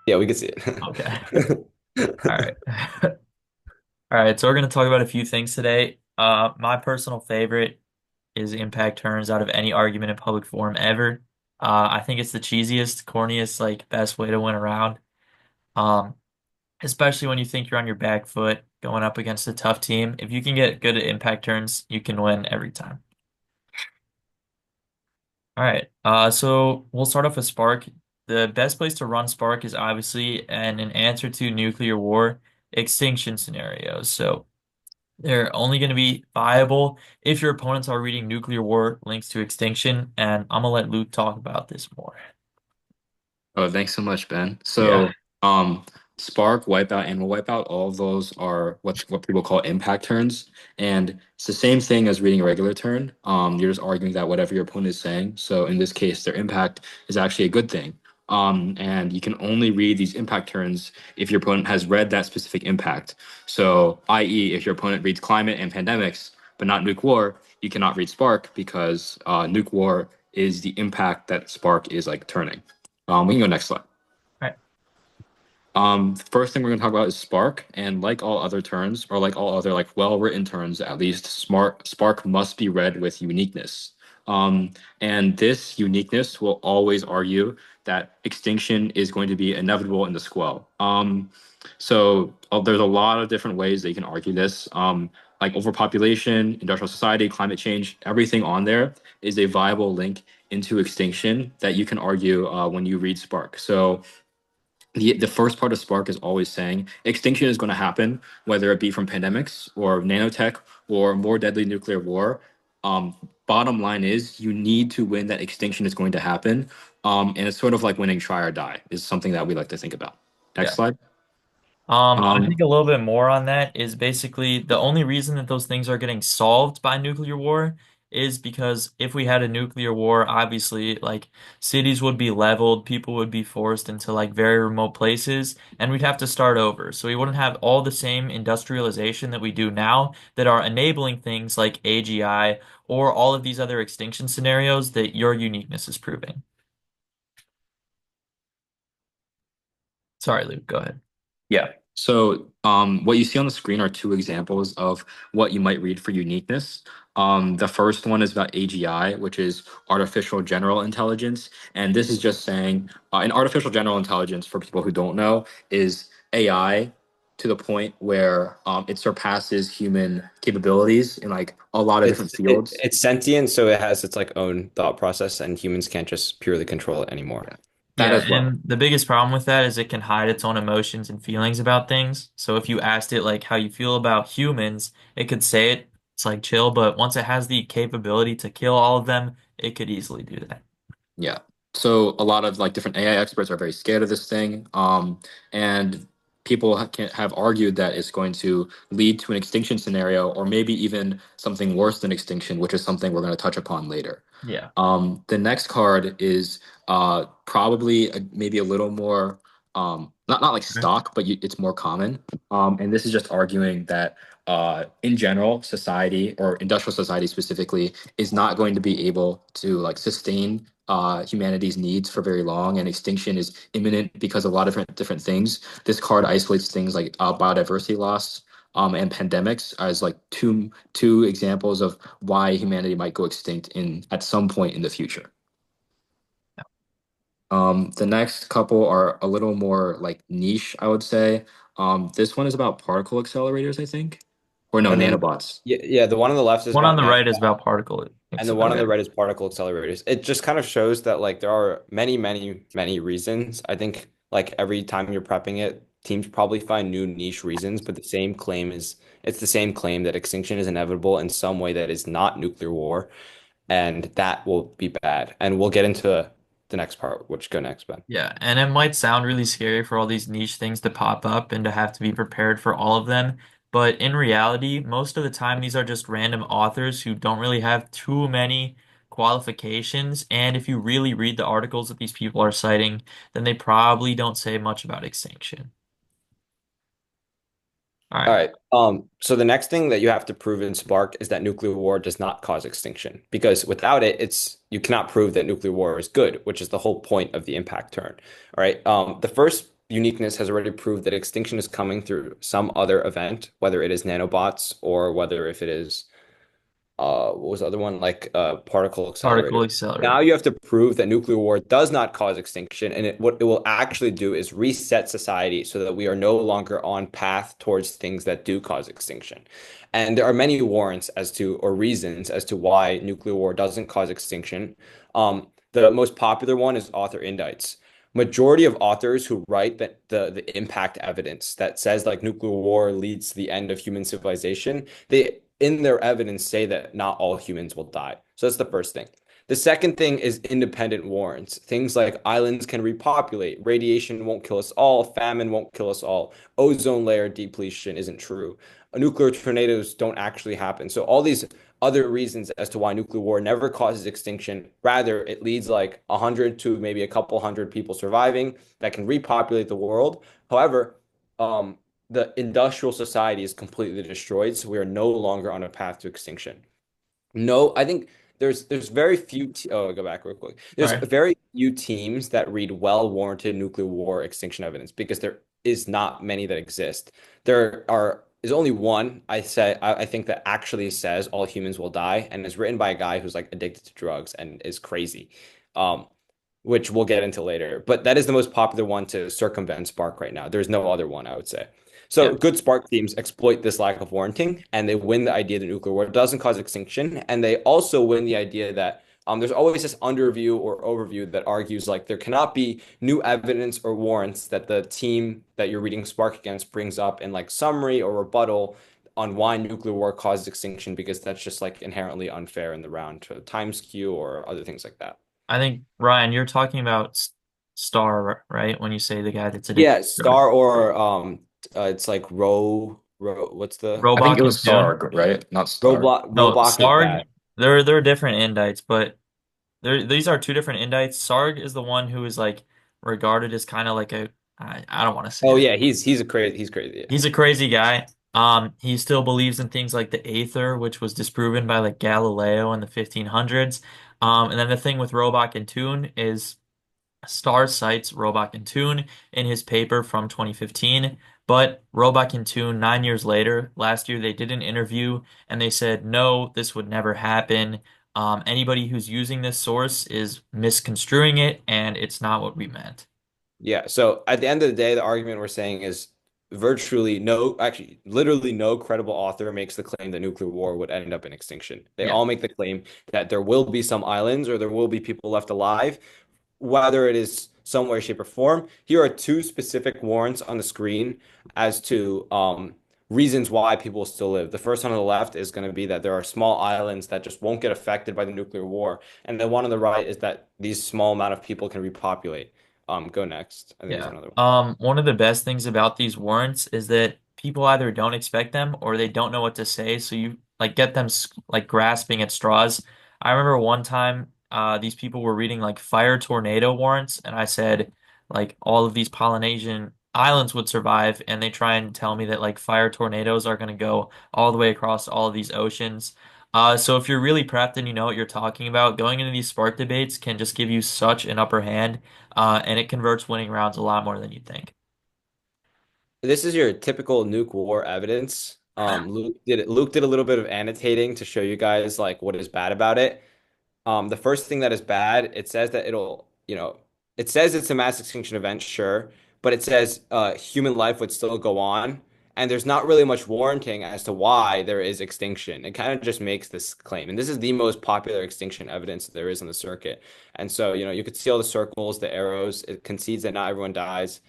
Yeah, we can see Okay. it. All right. All right, so we're going to talk about a few things today. My personal favorite is impact turns out of any argument in public forum ever. I think it's the cheesiest, corniest, like best way to win around. Um, Especially when you think you're on your back foot going up against a tough team. If you can get good at impact turns, you can win every time. All right. So we'll start off with Spark. The best place to run Spark is obviously an answer to nuclear war extinction scenarios. So they're only going to be viable if your opponents are reading nuclear war links to extinction, and I'm gonna let Luke talk about this more. Oh, thanks so much, Ben. Yeah. Spark, Wipeout, and Wipeout, all of those are what people call impact turns, and it's the same thing as reading a regular turn. You're just arguing that whatever your opponent is saying. So in this case, their impact is actually a good thing. And you can only read these impact turns if your opponent has read that specific impact. So, i.e., if your opponent reads climate and pandemics, but not nuke war, you cannot read Spark because nuke war is the impact that Spark is like turning. We can go next slide. All right. The first thing we're going to talk about is Spark, and like all other turns, or like all other like well-written turns, at least, Spark must be read with uniqueness. And this uniqueness will always argue that extinction is going to be inevitable in the squall. There's a lot of different ways that you can argue this. Like overpopulation, industrial society, climate change, everything on there is a viable link into extinction that you can argue when you read Spark. So the first part of Spark is always saying extinction is going to happen, whether it be from pandemics or nanotech or more deadly nuclear war. Bottom line is you need to win that extinction is going to happen. And it's sort of like winning try or die is something that we like to think about. Next Yeah. slide. I Um, think a little bit more on that is basically the only reason that those things are getting solved by nuclear war is because if we had a nuclear war, obviously, like cities would be leveled, people would be forced into like very remote places, and we'd have to start over. So we wouldn't have all the same industrialization that we do now that are enabling things like AGI or all of these other extinction scenarios that your uniqueness is proving. Sorry, Luke, go ahead. Yeah. What you see on the screen are two examples of what you might read for uniqueness. The first one is about AGI, which is artificial general intelligence. And this is just saying, an artificial general intelligence, for people who don't know, is AI to the point where it surpasses human capabilities in like a lot of different fields. It's sentient, so it has its like own thought process, and humans can't just purely control it anymore. Yeah. That Yeah, as well. and the biggest problem with that is it can hide its own emotions and feelings about things. So if you asked it like how you feel about humans, it could say it. It's like chill, but once it has the capability to kill all of them, it could easily do that. Yeah. So a lot of like different AI experts are very scared of this thing. And people have argued that it's going to lead to an extinction scenario or maybe even something worse than extinction, which is something we're going to touch upon later. Yeah. The next card is probably maybe a little more not like Okay. stock, but it's more common. And this is just arguing that in general, society or industrial society specifically is not going to be able to like sustain humanity's needs for very long, and extinction is imminent because of a lot of different things. This card isolates things like biodiversity loss. And pandemics as like two examples of why humanity might go extinct in at some point in the future. The next couple are a little more like niche, I would say. This one is about particle accelerators, I think, or no, And then nanobots. yeah, the one on the left is One on about the nano, right is about particle and the one on Okay. the accelerators. right is particle accelerators. It just kind of shows that like there are many reasons. I think like every time you're prepping it, teams probably find new niche reasons, but it's the same claim that extinction is inevitable in some way that is not nuclear war, and that will be bad. And we'll get into the next part, which go next, Ben. Yeah, and it might sound really scary for all these niche things to pop up and to have to be prepared for all of them. But in reality, most of the time, these are just random authors who don't really have too many qualifications. And if you really read the articles that these people are citing, then they probably don't say much about extinction. All All right. right. So the next thing that you have to prove in Spark is that nuclear war does not cause extinction, because without it, you cannot prove that nuclear war is good, which is the whole point of the impact turn. All right. The first uniqueness has already proved that extinction is coming through some other event, whether it is nanobots or whether if it is what was the other one? Like particle Particle accelerators. accelerator. Now you have to prove that nuclear war does not cause extinction, and what it will actually do is reset society so that we are no longer on path towards things that do cause extinction. And there are many warrants as to, or reasons as to why nuclear war doesn't cause extinction. The most popular one is author indicts. Majority of authors who write that the impact evidence that says like nuclear war leads to the end of human civilization, they in their evidence say that not all humans will die. So that's the first thing. The second thing is independent warrants. Things like islands can repopulate, radiation won't kill us all, famine won't kill us all, ozone layer depletion isn't true, nuclear tornadoes don't actually happen. So all these other reasons as to why nuclear war never causes extinction, rather it leads like 100 to maybe a couple hundred people surviving that can repopulate the world. However, the industrial society is completely destroyed, so we are no longer on a path to extinction. No, I think there's very few oh, I'll go back real quick. All There's right. very few teams that read well-warranted nuclear war extinction evidence because there is not many that exist. There are is only one I think that actually says all humans will die and is written by a guy who's like addicted to drugs and is crazy. Um, which we'll get into later. But that is the most popular one to circumvent Spark right now. There's no other one, I would say. Yeah. So good Spark teams exploit this lack of warranting, and they win the idea that nuclear war doesn't cause extinction, and they also win the idea that there's always this underview or overview that argues like there cannot be new evidence or warrants that the team that you're reading Spark against brings up in like summary or rebuttal on why nuclear war causes extinction because that's just like inherently unfair in the round to time skew or other things like that. I think Ryan, you're talking about Star, right? When you say the guy that's addicted Yeah, to drugs. Star or it's like what's the I think it Robot was and Tune. Sarg, right? Not Star. No, Roblox is Sarg, bad. they're different indites, but these are two different indites. Sarg is the one who is like regarded as kind of like I don't want to say Oh it. yeah, he's crazy. Yeah. He's a crazy guy. He still believes in things like the aether, which was disproven by like Galileo in the 1500s. And then the thing with Roebuck and Toon is Starr cites Roebuck and Toon in his paper from 2015, but Roebuck and Toon 9 years later, last year, they did an interview and they said, no, this would never happen. Anybody who's using this source is misconstruing it, and it's not what we meant. Yeah. So at the end of the day, the argument we're saying is virtually no, actually, literally no credible author makes the claim that nuclear war would end up in extinction. They Yeah, all make the claim that there will be some islands or there will be people left alive, whether it is some way, shape, or form. Here are two specific warrants on the screen as to reasons why people still live. The first one on the left is going to be that there are small islands that just won't get affected by the nuclear war. And the one on the right is that these small amount of people can repopulate. Go next. I think there's yeah. another one. One of the best things about these warrants is that people either don't expect them or they don't know what to say, so you like get them like grasping at straws. I remember one time, these people were reading like fire tornado warrants, and I said like all of these Polynesian islands would survive, and they try and tell me that like fire tornadoes are going to go all the way across all of these oceans. So if you're really prepped and you know what you're talking about, going into these spark debates can just give you such an upper hand, and it converts winning rounds a lot more than you think. This is your typical nuke war evidence. Luke did a little bit of annotating to show you guys like what is bad about it. The first thing that is bad, it says that it says it's a mass extinction event, sure, but it says human life would still go on, and there's not really much warranting as to why there is extinction. It kind of just makes this claim, and this is the most popular extinction evidence there is on the circuit. And so, you could see all the circles, the arrows. It concedes that not everyone dies.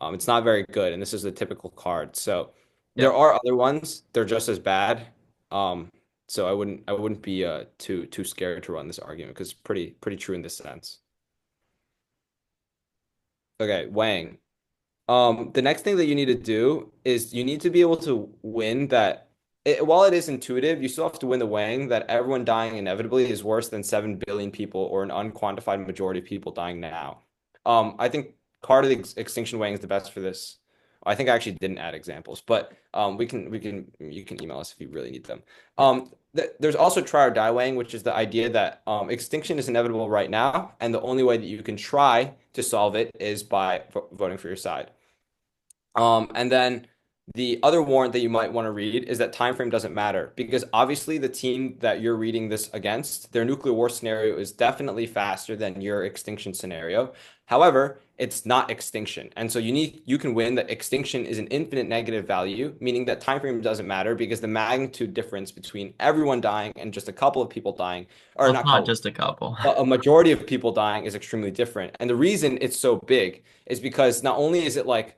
It's not very good, and this is a typical card. So there Yep. are other ones. They're just as bad. Um, so I wouldn't be too scared to run this argument because it's pretty true in this sense. Okay, Wang. The next thing that you need to do is you need to be able to win while it is intuitive, you still have to win the Wang that everyone dying inevitably is worse than 7 billion people or an unquantified majority of people dying now. I think Card of the Extinction Wang is the best for this. I think I actually didn't add examples, but you can email us if you really need them. Yeah. There's also try or die weighing, which is the idea that extinction is inevitable right now, and the only way that you can try to solve it is by voting for your side. And then the other warrant that you might want to read is that time frame doesn't matter because obviously the team that you're reading this against, their nuclear war scenario is definitely faster than your extinction scenario. However, it's not extinction. And so you can win that extinction is an infinite negative value, meaning that time frame doesn't matter because the magnitude difference between everyone dying and just a couple of people dying, or Well, it's not not couple, just a couple. but a majority of people dying is extremely different. And the reason it's so big is because not only is it like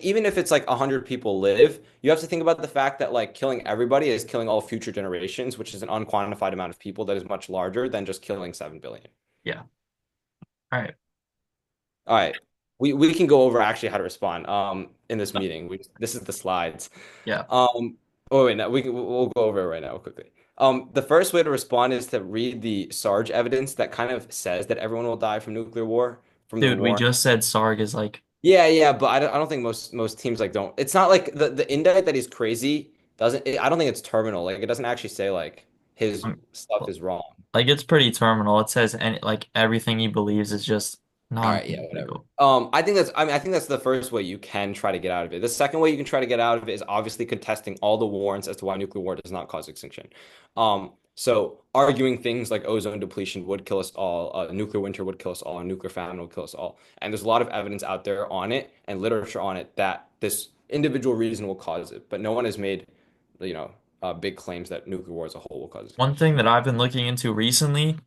even if it's like 100 people live, you have to think about the fact that like killing everybody is killing all future generations, which is an unquantified amount of people that is much larger than just killing 7 billion. Yeah. All right. All right. We can go over actually how to respond in this meeting. This is the slides. Yeah. Oh wait, no, we'll go over it right now quickly. The first way to respond is to read the Sarge evidence that kind of says that everyone will die from nuclear war, from the Dude, we war. just said Sarg is like, Yeah, yeah, but I don't think most teams like don't. It's not like the indictment that he's crazy doesn't. I don't think it's terminal. Like it doesn't actually say like his um, stuff is wrong. like it's pretty terminal. It says any like everything he believes is just All right, yeah, non-being whatever. legal. I think that's the first way you can try to get out of it. The second way you can try to get out of it is obviously contesting all the warrants as to why nuclear war does not cause extinction. So arguing things like ozone depletion would kill us all, nuclear winter would kill us all, and nuclear famine would kill us all. And there's a lot of evidence out there on it and literature on it that this individual reason will cause it, but no one has made, you know, big claims that nuclear war as a whole will cause One extinction. thing that I've been looking into recently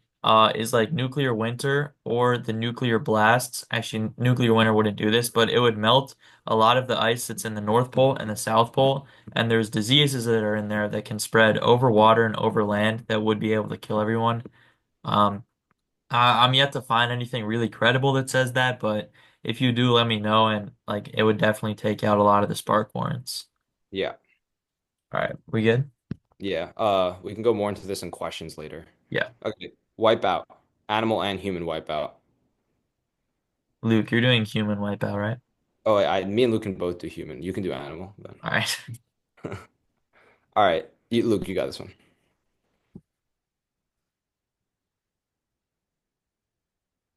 is like nuclear winter or the nuclear blasts. Actually, nuclear winter wouldn't do this, but it would melt a lot of the ice that's in the North Pole and the South Pole, and there's diseases that are in there that can spread over water and over land that would be able to kill everyone. Um, I'm yet to find anything really credible that says that, but if you do, let me know, and like it would definitely take out a lot of the spark warrants. Yeah, All right, we good? yeah. We can go more into this in questions later. Yeah. Okay, wipeout, animal and human wipeout. Luke, you're doing human wipeout, right? Oh, me and Luke can both do human. You can do animal then. All right. All right, Luke, you got this one.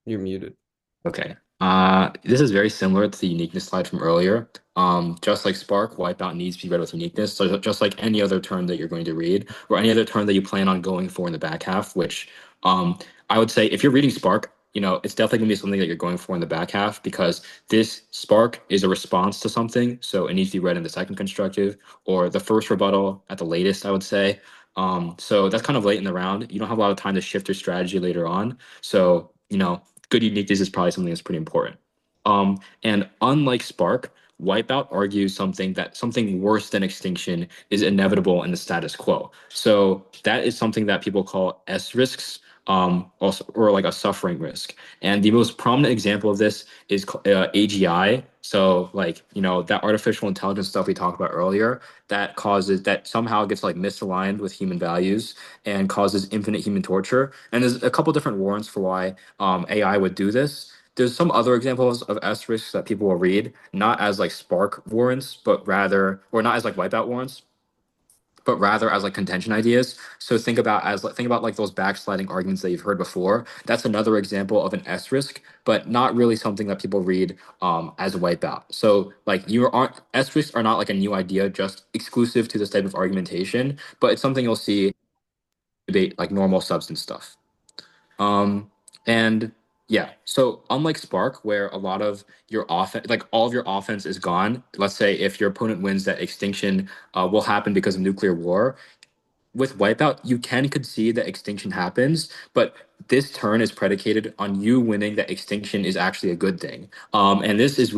You're muted. Okay. This is very similar to the uniqueness slide from earlier. Just like Spark, Wipeout needs to be read with uniqueness. So just like any other turn that you're going to read, or any other turn that you plan on going for in the back half, which I would say if you're reading Spark, it's definitely gonna be something that you're going for in the back half because this Spark is a response to something. So it needs to be read in the second constructive or the first rebuttal at the latest, I would say. So that's kind of late in the round. You don't have a lot of time to shift your strategy later on. So, good uniqueness is probably something that's pretty important. And unlike Spark, Wipeout argues something worse than extinction is inevitable in the status quo. So that is something that people call S risks, also, or like a suffering risk. And the most prominent example of this is AGI. So like, that artificial intelligence stuff we talked about earlier that somehow gets like misaligned with human values and causes infinite human torture. And there's a couple different warrants for why AI would do this. There's some other examples of S risks that people will read, not as like Spark warrants, or not as like wipeout warrants, but rather as like contention ideas. So think about like those backsliding arguments that you've heard before. That's another example of an S risk, but not really something that people read as a wipeout. So like you aren't S risks are not like a new idea just exclusive to this type of argumentation, but it's something you'll see debate like normal substance stuff. And yeah, so unlike Spark, where a lot of your offense, like all of your offense is gone, let's say if your opponent wins, that extinction will happen because of nuclear war. With Wipeout, you can concede that extinction happens, but this turn is predicated on you winning that extinction is actually a good thing. And this is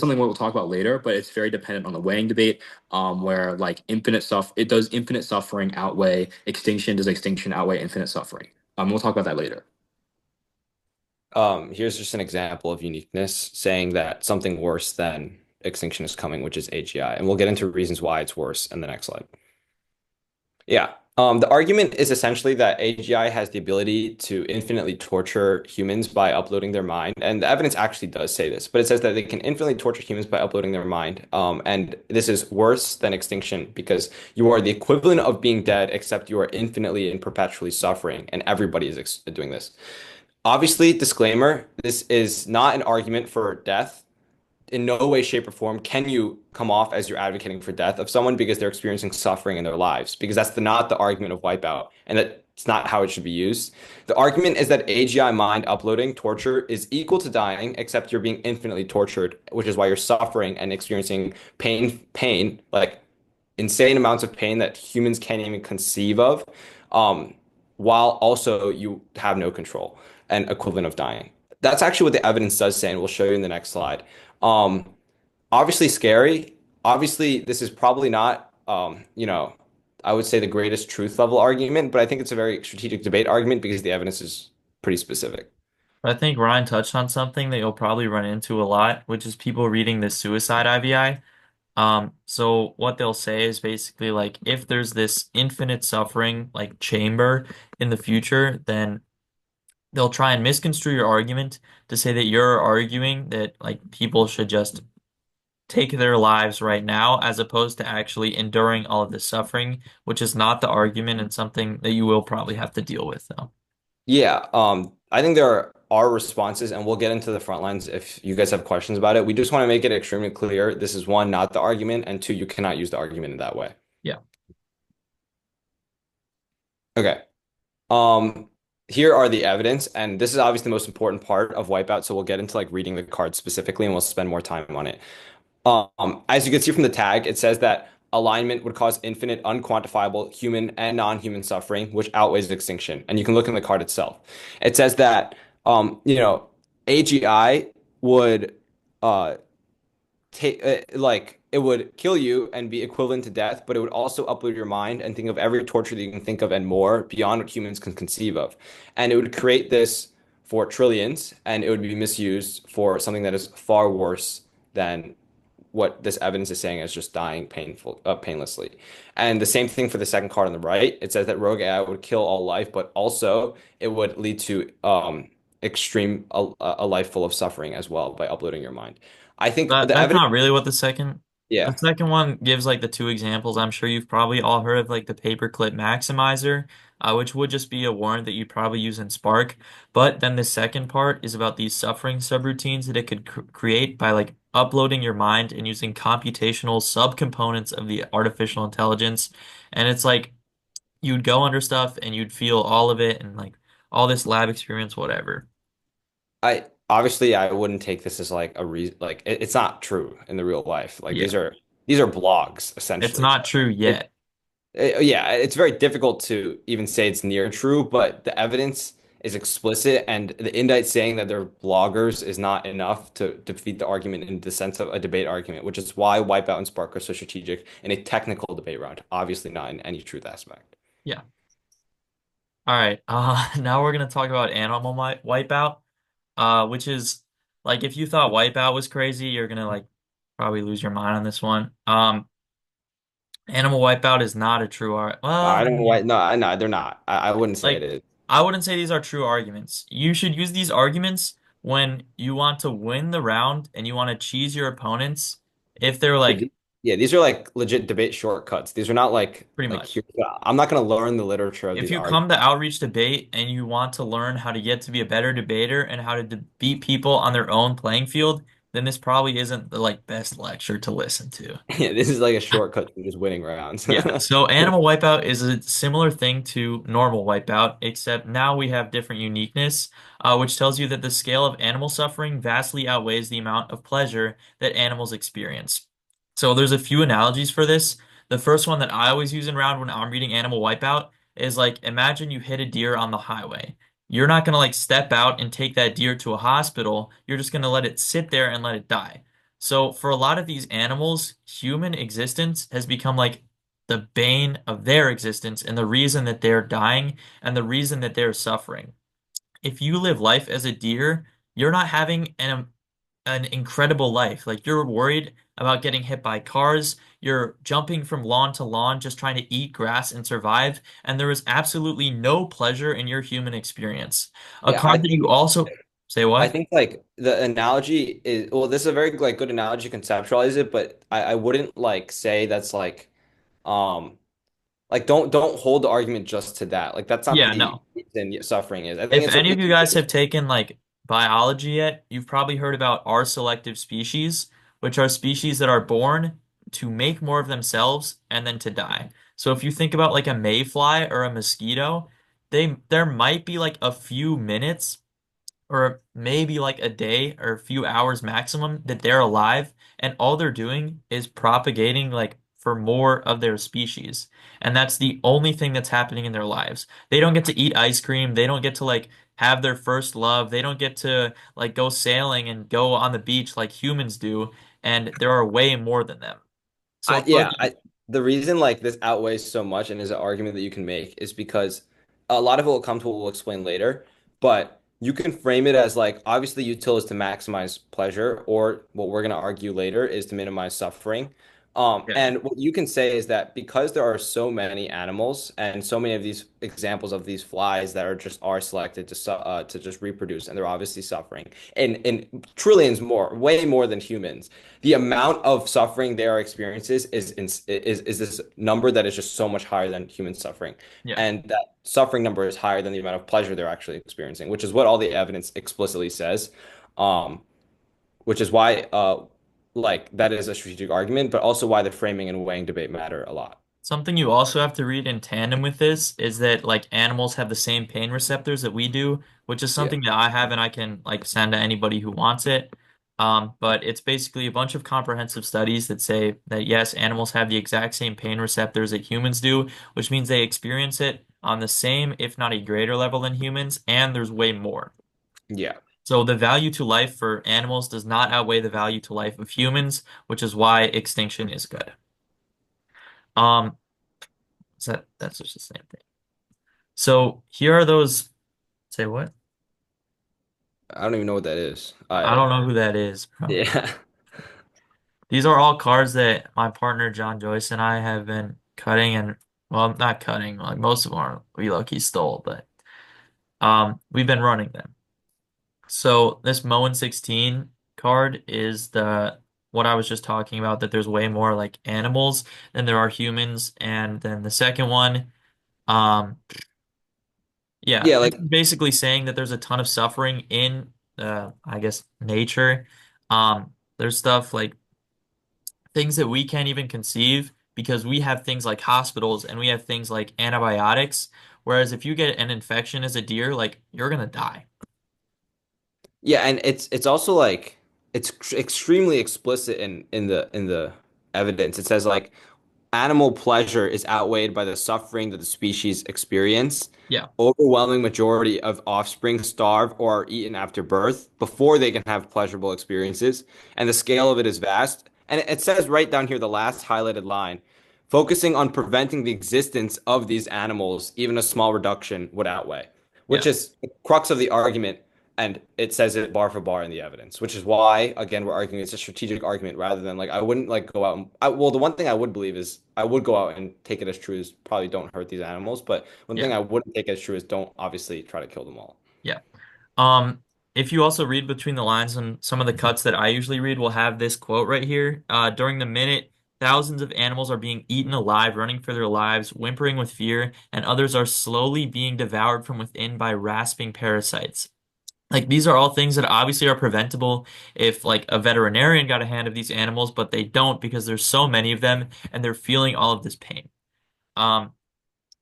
something we'll talk about later, but it's very dependent on the weighing debate, where like does infinite suffering outweigh extinction? Does extinction outweigh infinite suffering? We'll talk about that later. Here's just an example of uniqueness saying that something worse than extinction is coming, which is AGI. And we'll get into reasons why it's worse in the next slide. Yeah. The argument is essentially that AGI has the ability to infinitely torture humans by uploading their mind. And the evidence actually does say this, but it says that they can infinitely torture humans by uploading their mind. And this is worse than extinction because you are the equivalent of being dead, except you are infinitely and perpetually suffering, and everybody is doing this. Obviously, disclaimer, this is not an argument for death. in no way, shape, or form can you come off as you're advocating for death of someone because they're experiencing suffering in their lives, because that's not the argument of Wipeout, and that's not how it should be used. The argument is that AGI mind uploading torture is equal to dying, except you're being infinitely tortured, which is why you're suffering and experiencing pain, like insane amounts of pain that humans can't even conceive of, um, while also you have no control and equivalent of dying. That's actually what the evidence does say, and we'll show you in the next slide. Um, Obviously scary. Obviously, this is probably not, I would say the greatest truth level argument, but I think it's a very strategic debate argument because the evidence is pretty specific. I think Ryan touched on something that you'll probably run into a lot, which is people reading this suicide IVI. So what they'll say is basically like if there's this infinite suffering like chamber in the future, then they'll try and misconstrue your argument to say that you're arguing that like people should just take their lives right now as opposed to actually enduring all of this suffering, which is not the argument and something that you will probably have to deal with though. Yeah, I think there are responses, and we'll get into the front lines if you guys have questions about it. We just want to make it extremely clear. This is one, not the argument, and two, you cannot use the argument in that way. Yeah. Okay. Um, Here are the evidence, and this is obviously the most important part of Wipeout, so we'll get into like reading the cards specifically, and we'll spend more time on it. As you can see from the tag, it says that alignment would cause infinite, unquantifiable human and non-human suffering, which outweighs extinction. And you can look in the card itself. It says that, AGI would uh, take like it would kill you and be equivalent to death, but it would also upload your mind and think of every torture that you can think of and more beyond what humans can conceive of. And it would create this for trillions, and it would be misused for something that is far worse than what this evidence is saying is just dying painlessly. And the same thing for the second card on the right. It says that rogue AI would kill all life, but also it would lead to extreme a life full of suffering as well by uploading your mind. I think the That's evidence, not really what the yeah, second one gives like the two examples. I'm sure you've probably all heard of like the paperclip maximizer, which would just be a warrant that you'd probably use in Spark. But then the second part is about these suffering subroutines that it could create by like uploading your mind and using computational subcomponents of the artificial intelligence. And it's like you'd go under stuff and you'd feel all of it and like all this lab experience, whatever. I obviously I wouldn't take this as like a reason, like it's not true in the real life. Like Yeah. these are blogs It's essentially. not true It, yet. yeah, it's very difficult to even say it's near true, but the evidence is explicit, and the indictment saying that they're bloggers is not enough to defeat the argument in the sense of a debate argument, which is why Wipeout and Spark are so strategic in a technical debate round, obviously not in any truth aspect. Yeah. All right. Now we're gonna talk about Animal Wipeout, which is like if you thought Wipeout was crazy, you're gonna like probably lose your mind on this one. Animal Wipeout is not a true art. No, Well, I I don't know why. mean, No, no, they're not. I wouldn't say it like is. I wouldn't say these are true arguments. You should use these arguments when you want to win the round and you want to cheese your opponents if they're Yeah, like yeah, these are like legit debate shortcuts. These are not pretty like much. here. I'm not going to learn the literature of If the you argument. come to Outreach Debate and you want to learn how to get to be a better debater and how to beat people on their own playing field, then this probably isn't the like best lecture to listen to. Yeah, this is like a shortcut to just winning rounds. Yeah, so Animal Wipeout is a similar thing to normal Wipeout, except now we have different uniqueness, which tells you that the scale of animal suffering vastly outweighs the amount of pleasure that animals experience. So there's a few analogies for this. The first one that I always use in round when I'm reading Animal Wipeout is like imagine you hit a deer on the highway. You're not gonna like step out and take that deer to a hospital. You're just gonna let it sit there and let it die. So for a lot of these animals, human existence has become like the bane of their existence and the reason that they're dying and the reason that they're suffering. If you live life as a deer, you're not having an incredible life. Like you're worried about getting hit by cars, you're jumping from lawn to lawn just trying to eat grass and survive, and there is absolutely no pleasure in your human experience. A Yeah, I card that think you also say I what? think like the analogy is well, this is a very like good analogy to conceptualize it, but I wouldn't like say that's um don't hold the argument just to that. Like that's not Yeah, the no. reason suffering is. I think If it's a any really of you guys have taken like biology yet, you've probably heard about R selective species. which are species that are born to make more of themselves and then to die. So if you think about like a mayfly or a mosquito, there might be like a few minutes or maybe like a day or a few hours maximum that they're alive, and all they're doing is propagating like for more of their species. And that's the only thing that's happening in their lives. They don't get to eat ice cream, they don't get to like have their first love, they don't get to like go sailing and go on the beach like humans do, and there are way more than them. So I I feel like yeah, I the reason like this outweighs so much and is an argument that you can make is because a lot of it will come to what we'll explain later, but you can frame it as like obviously util is to maximize pleasure, or what we're going to argue later is to minimize suffering. yeah, And what you can say is that because there are so many animals and so many of these examples of these flies that are selected to just reproduce, and they're obviously suffering, and trillions more, way more than humans, the amount of suffering they are experiences is this number that is just so much higher than human suffering, yeah. and that suffering number is higher than the amount of pleasure they're actually experiencing, which is what all the evidence explicitly says. Um, which is why like that is a strategic argument, but also why the framing and weighing debate matter a lot. Something you also have to read in tandem with this is that like animals have the same pain receptors that we do, which is Yeah. something that I have and I can like send to anybody who wants it. But it's basically a bunch of comprehensive studies that say that yes, animals have the exact same pain receptors that humans do, which means they experience it on the same, if not a greater level than humans, and there's way more. Yeah. So the value to life for animals does not outweigh the value to life of humans, which is why extinction is good. Um, that's just the same thing. So here are those. Say what? I don't even know what that is. I I don't know who that is, bro. Yeah. These are all cards that my partner John Joyce and I have been cutting and well, not cutting. Like most of them are we low-key stole, but we've been running them. So this Moen 16 card is the what I was just talking about, that there's way more like animals than there are humans, and then the second one, um, yeah, Yeah, this like is basically saying that there's a ton of suffering in, I guess, nature. There's stuff like things that we can't even conceive because we have things like hospitals and we have things like antibiotics. Whereas if you get an infection as a deer, like you're gonna die. yeah, and it's also like extremely explicit in the evidence. It says like animal pleasure is outweighed by the suffering that the species experience. Yeah, Overwhelming majority of offspring starve or are eaten after birth before they can have pleasurable experiences, and the scale of it is vast. And it says right down here, the last highlighted line, focusing on preventing the existence of these animals, even a small reduction would outweigh, which yeah, is the crux of the argument. And it says it bar for bar in the evidence, which is why, again, we're arguing it's a strategic argument rather than like I wouldn't like go out and well, the one thing I would believe is I would go out and take it as true is probably don't hurt these animals, but one thing yeah, I wouldn't take as true is don't obviously try to kill them all. yeah. Um, if you also read between the lines on some of the cuts that I usually read, will have this quote right here. During the minute, thousands of animals are being eaten alive, running for their lives, whimpering with fear, and others are slowly being devoured from within by rasping parasites. Like these are all things that obviously are preventable if like a veterinarian got a hand of these animals, but they don't because there's so many of them and they're feeling all of this pain. Um,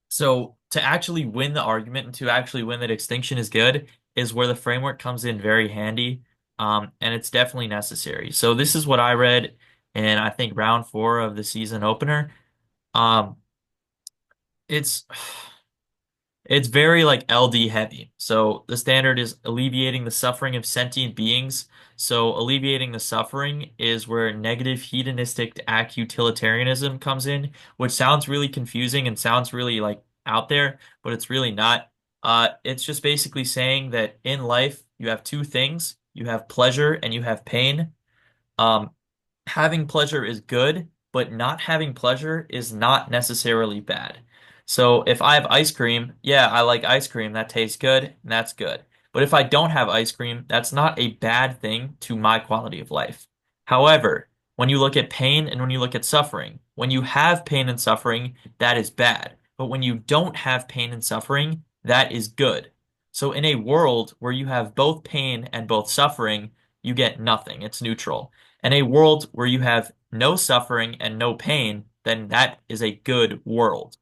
so to actually win the argument and to actually win that extinction is good is where the framework comes in very handy. And it's definitely necessary. So this is what I read in I think round four of the season opener. Um, it's It's very like LD heavy. So the standard is alleviating the suffering of sentient beings. So alleviating the suffering is where negative hedonistic act utilitarianism comes in, which sounds really confusing and sounds really like out there, but it's really not. It's just basically saying that in life you have two things. You have pleasure and you have pain. Um, Having pleasure is good, but not having pleasure is not necessarily bad. So if I have ice cream, yeah, I like ice cream. That tastes good, and that's good. But if I don't have ice cream, that's not a bad thing to my quality of life. However, when you look at pain and when you look at suffering, when you have pain and suffering, that is bad. But when you don't have pain and suffering, that is good. So in a world where you have both pain and both suffering, you get nothing. It's neutral. And a world where you have no suffering and no pain, then that is a good world.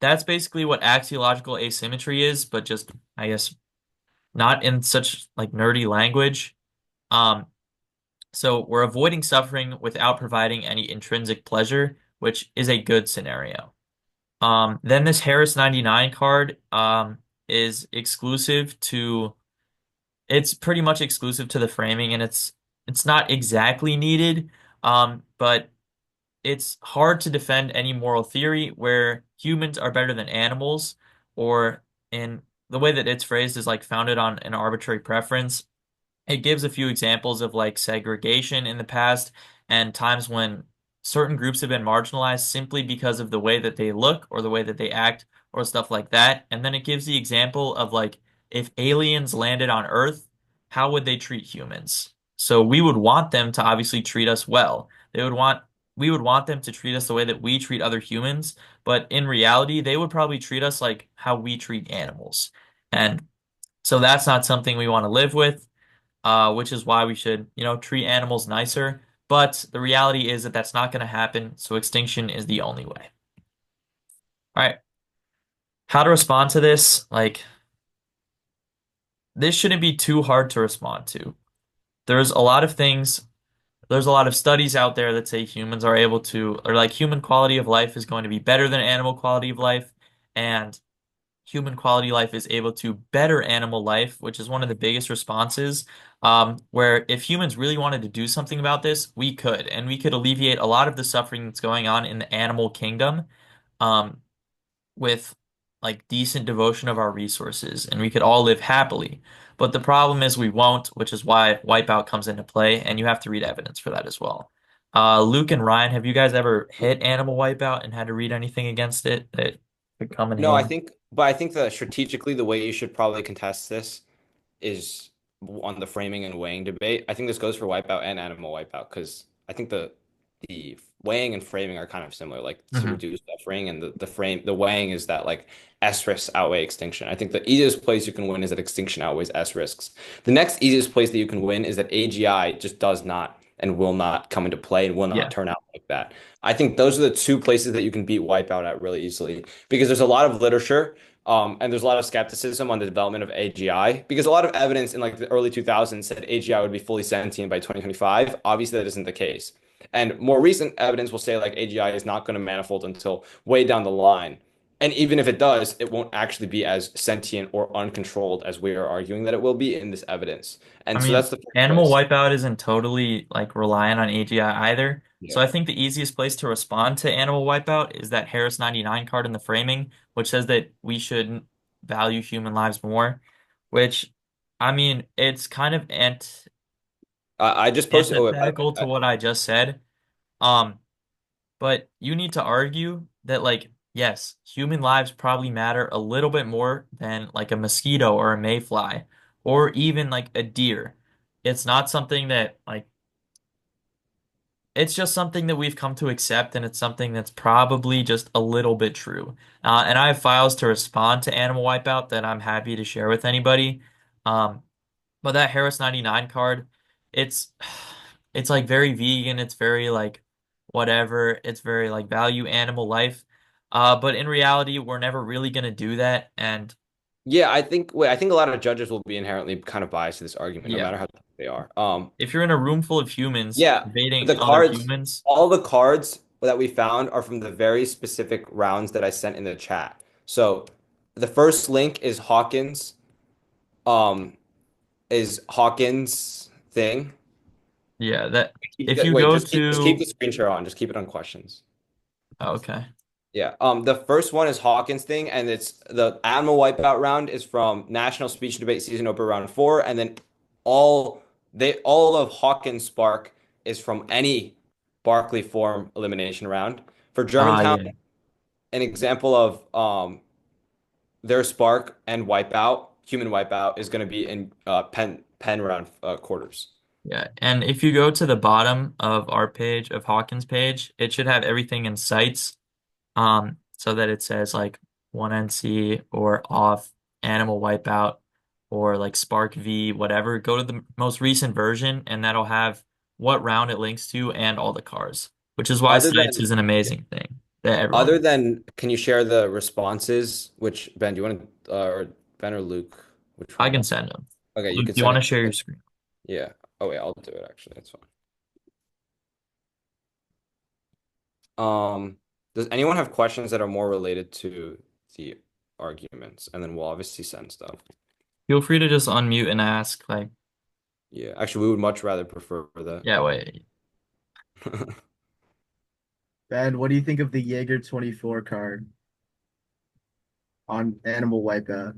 That's basically what axiological asymmetry is, but just, I guess, not in such like nerdy language. Um, so we're avoiding suffering without providing any intrinsic pleasure, which is a good scenario. Then this Harris 99 card is exclusive to it's pretty much exclusive to the framing and it's not exactly needed, but it's hard to defend any moral theory where humans are better than animals, or in the way that it's phrased is like founded on an arbitrary preference. It gives a few examples of like segregation in the past and times when certain groups have been marginalized simply because of the way that they look or the way that they act or stuff like that. And then it gives the example of like if aliens landed on Earth, how would they treat humans? So we would want them to obviously treat us well. We would want them to treat us the way that we treat other humans, but in reality, they would probably treat us like how we treat animals. And so that's not something we want to live with, which is why we should, treat animals nicer. But the reality is that that's not going to happen. So extinction is the only way. All right. How to respond to this? Like, this shouldn't be too hard to respond to. There's a lot of things, there's a lot of studies out there that say humans are able to, or like human quality of life is going to be better than animal quality of life. And human quality life is able to better animal life, which is one of the biggest responses. Where if humans really wanted to do something about this, we could, and we could alleviate a lot of the suffering that's going on in the animal kingdom, um, with like decent devotion of our resources, and we could all live happily. But the problem is we won't, which is why Wipeout comes into play, and you have to read evidence for that as well. Luke and Ryan, have you guys ever hit Animal Wipeout and had to read anything against it that could come in No, handy? I think that strategically, the way you should probably contest this is on the framing and weighing debate. I think this goes for Wipeout and Animal Wipeout because I think the weighing and framing are kind of similar, like to Hmm. reduce suffering, and the weighing is that like S risks outweigh extinction. I think the easiest place you can win is that extinction outweighs S risks. The next easiest place that you can win is that AGI just does not and will not come into play and will not Yeah. turn out like that. I think those are the two places that you can beat Wipeout at really easily because there's a lot of literature and there's a lot of skepticism on the development of AGI because a lot of evidence in like the early 2000s said AGI would be fully sentient by 2025. Obviously, that isn't the case. And more recent evidence will say like AGI is not going to manifold until way down the line. And even if it does, it won't actually be as sentient or uncontrolled as we are arguing that it will be in this evidence. I And so mean, that's the first Animal place. Wipeout isn't totally like reliant on AGI either. So Yeah. I think the easiest place to respond to Animal Wipeout is that Harris 99 card in the framing, which says that we should value human lives more, which I mean, it's kind of I just posted. Oh, wait, by the antithetical to way, what I just said. Um, but you need to argue that like, yes, human lives probably matter a little bit more than like a mosquito or a mayfly or even like a deer. It's not something that like it's just something that we've come to accept, and it's something that's probably just a little bit true. And I have files to respond to Animal Wipeout that I'm happy to share with anybody. Um, but that Harris 99 card, it's it's like very vegan, it's very like whatever, it's very like value animal life. But in reality, we're never really gonna do that. And yeah, I think a lot of judges will be inherently kind of biased to this argument, no yeah, matter how tough they are. if you're in a room full of humans Yeah, debating the other cards, humans, all the cards that we found are from the very specific rounds that I sent in the chat. So the first link um, is Hawkins thing. yeah, that if you Wait, go just keep to the screen share on. Just keep it on questions. oh, okay. Yeah. The first one is Hawkins thing, and it's the Animal Wipeout round is from National Speech and Debate Season Open Round 4, and then all of Hawkins Spark is from any Barkley form elimination round. For Germantown, Yeah. an example of their Spark and Wipeout, human Wipeout, is going to be in pen round quarters. Yeah, and if you go to the bottom of our page, of Hawkins' page, it should have everything in sites, so that it says like 1NC or off, Animal Wipeout, or like Spark V, whatever. Go to the most recent version, and that'll have what round it links to, and all the cars, which is why Other sites than is an amazing thing that everyone. other than, can you share the responses? Which Ben, do you want to or Ben or Luke? Which I one? can send them. Okay, you Luke, do could you send want to it. share your screen? Yeah. Oh wait, I'll do it actually. That's fine. Um, does anyone have questions that are more related to the arguments? And then we'll obviously send stuff. Feel free to just unmute and ask. Like, Yeah, actually, we would much rather prefer that. yeah, wait, Ben, what do you think of the Jaeger 24 card on Animal Wipeout?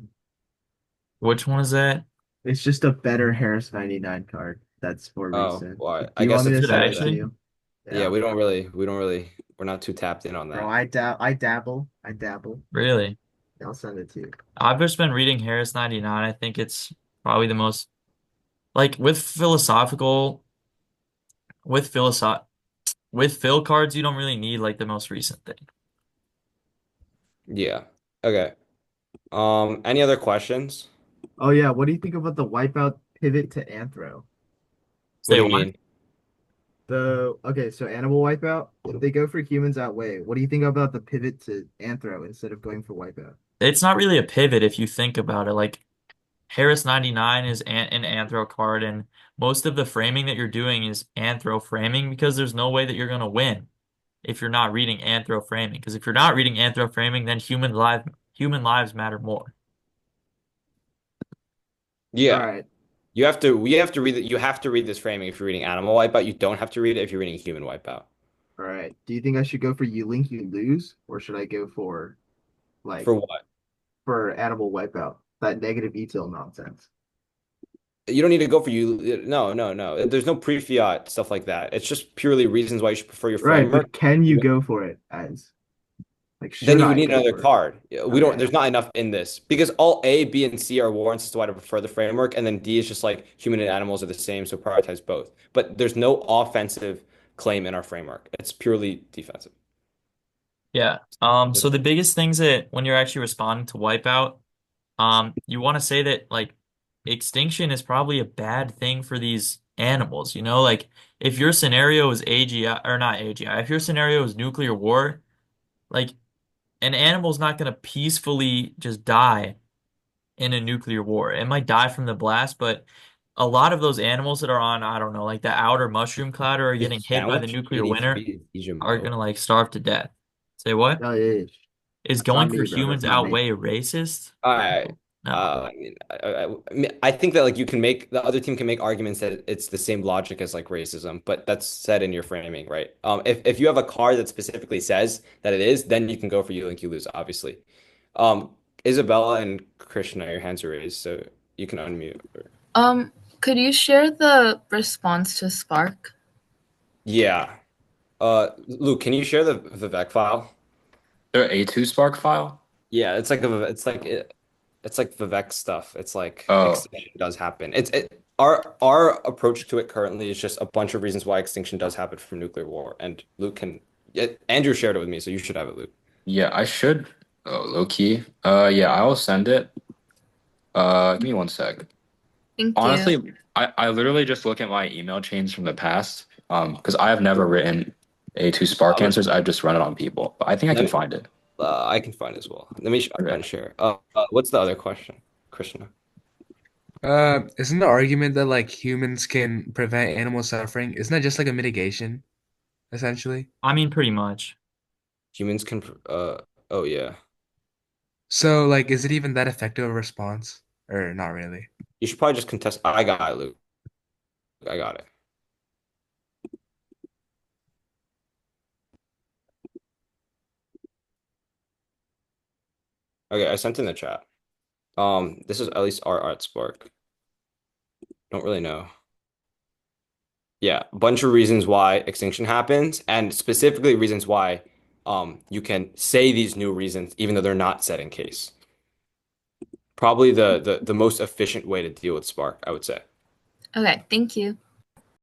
which one is that? It's just a better Harris 99 card. That's more Oh, recent. well, Do I you guess want me it's to Is it send better it to then. actually? you? Yeah, Yeah. we're not too tapped in on Bro, that. I dabble. I dabble. Really? I'll send it to you. I've just been reading Harris 99. I think it's probably the most like with philosoph with fill cards, you don't really need like the most recent thing. Yeah. Okay. Any other questions? Oh yeah, what do you think about the Wipeout pivot to Anthro? What Say do you what? mean? So Animal Wipeout, if they go for humans outweigh, what do you think about the pivot to Anthro instead of going for Wipeout? It's not really a pivot if you think about it. Like Harris 99 is an anthro card, and most of the framing that you're doing is anthro framing because there's no way that you're gonna win if you're not reading anthro framing. Because if you're not reading anthro framing, then human lives matter more. All Yeah. right. We have to read it. You have to read this framing if you're reading Animal Wipeout. You don't have to read it if you're reading Human Wipeout. All right. Do you think I should go for you link, you lose, or should I go for like For what? for Animal Wipeout? That negative detail nonsense. You don't need to go for you. No, no, no. There's no pre-fiat stuff like that. It's just purely reasons why you should prefer your Right, framework. but can you go for it as like Then should you would I need go another for it? card. Yeah, we don't, Okay. there's not enough in this because all A, B, and C are warrants as to why to prefer the framework, and then D is just like human and animals are the same, so prioritize both. But there's no offensive claim in our framework. It's purely defensive. Yeah. So the biggest things that when you're actually responding to Wipeout, you want to say that like extinction is probably a bad thing for these animals. You know, like if your scenario is AGI or not AGI, if your scenario is nuclear war, like an animal's not going to peacefully just die in a nuclear war. It might die from the blast, but a lot of those animals that are on, I don't know, like the outer mushroom cloud or are Is getting hit by the sandwich nuclear eating winter free are Mo? gonna like starve to death. Say what? Oh yeah, yeah. Is That's going on for me, bro. humans That's on me. outweigh racist? I, No. I mean, I think that like you can make the other team can make arguments that it's the same logic as like racism, but that's said in your framing, right? If you have a card that specifically says that it is, then you can go for you link you lose, obviously. Um, Isabella and Krishna, your hands are raised, so you can unmute. Um, could you share the response to Spark? Yeah. Luke, can you share the Vivek file? There A2 Spark file? Yeah, it's like Vivek stuff. It's like Oh, extinction does happen. Our approach to it currently is just a bunch of reasons why extinction does happen from nuclear war. And Luke can yeah, Andrew shared it with me, so you should have it, Luke. yeah, I should. Oh, low key. Yeah, I will send it. Give me one sec. Thank you. Honestly, I literally just look at my email chains from the past. Because I have never written A2 Spark Let answers. I've just run it on people. But I think I can me, find it. I can find it as well. Let me Okay. unshare. What's the other question, Krishna? Isn't the argument that like humans can prevent animal suffering? Isn't that just like a mitigation, essentially? I mean, pretty much. Humans can oh yeah. So like, is it even that effective a response, or not really? You should probably just contest. I got it, Luke. I got it. Okay, I sent in the chat. This is at least our art spark. Don't really know. Yeah, a bunch of reasons why extinction happens, and specifically reasons why you can say these new reasons even though they're not set in case. Probably the most efficient way to deal with Spark, I would say. Okay, thank you.